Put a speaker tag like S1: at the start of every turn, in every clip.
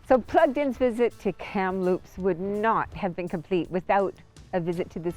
S1: So Plugged In's visit to Kamloops would not have been complete without a visit to this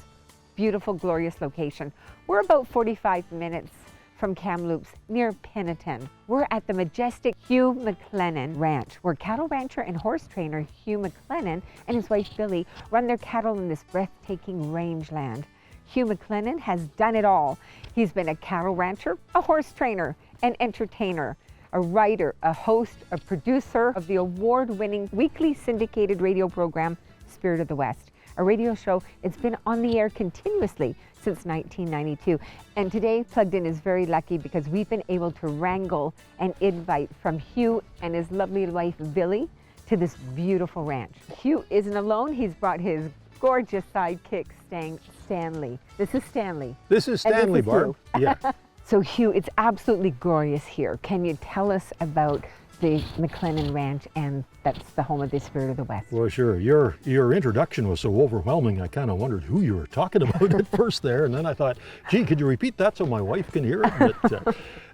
S1: beautiful, glorious location. We're about 45 minutes from Kamloops, near Pinnatan. We're at the majestic Hugh McLennan Ranch, where cattle rancher and horse trainer Hugh McLennan and his wife Billie run their cattle in this breathtaking rangeland. Hugh McLennan has done it all. He's been a cattle rancher, a horse trainer, an entertainer, a writer, a host, a producer of the award-winning weekly syndicated radio program, Spirit of the West, a radio show that's been on the air continuously since 1992. And today, Plugged In is very lucky because we've been able to wrangle an invite from Hugh and his lovely wife, Billie, to this beautiful ranch. Hugh isn't alone. He's brought his gorgeous sidekick, Stanley. This is Stanley.
S2: This is Stanley, Barb. Yeah.
S1: So Hugh, it's absolutely glorious here. Can you tell us about the McLennan Ranch, and that's the home of the Spirit of the West?
S2: Well, sure. Your introduction was so overwhelming, I kind of wondered who you were talking about at first there, and then I thought, gee, could you repeat that so my wife can hear it?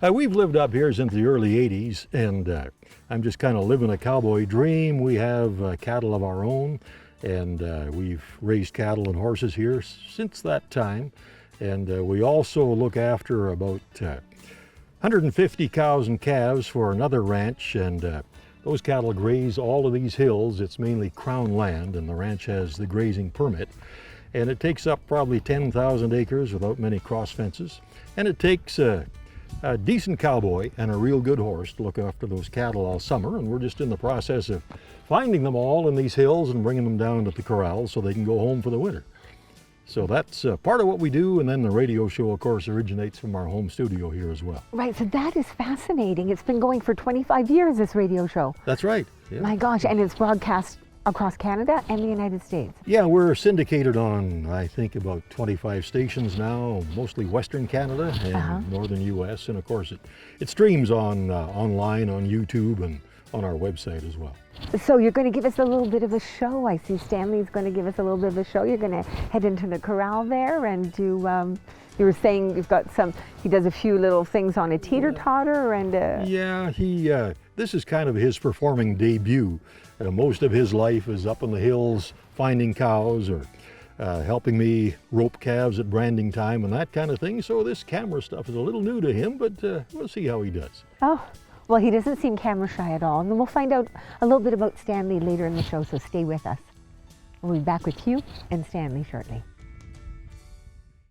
S2: But we've lived up here since the early 80s, and I'm just kind of living a cowboy dream. We have cattle of our own, and we've raised cattle and horses here since that time. And we also look after about 150 cows and calves for another ranch, and those cattle graze all of these hills. It's mainly crown land, and the ranch has the grazing permit. And it takes up probably 10,000 acres without many cross fences. And it takes a decent cowboy and a real good horse to look after those cattle all summer. And we're just in the process of finding them all in these hills and bringing them down to the corrals so they can go home for the winter. So that's part of what we do, and then the radio show, of course, originates from our home studio here as well.
S1: Right, so that is fascinating. It's been going for 25 years, this radio show.
S2: That's right. Yeah.
S1: My gosh, and it's broadcast across Canada and the United States.
S2: Yeah, we're syndicated on, I think, about 25 stations now, mostly Western Canada and Northern U.S., and of course it streams on online on YouTube and on our website as well.
S1: So you're going to give us a little bit of a show. I see Stanley's going to give us a little bit of a show. You're going to head into the corral there and do, you were saying you've got he does a few little things on a teeter-totter and...
S2: Yeah, this is kind of his performing debut. Most of his life is up in the hills finding cows or helping me rope calves at branding time and that kind of thing. So this camera stuff is a little new to him, but we'll see how he does.
S1: Oh. Well, he doesn't seem camera shy at all, and then we'll find out a little bit about Stanley later in the show, so stay with us. We'll be back with Hugh and Stanley shortly.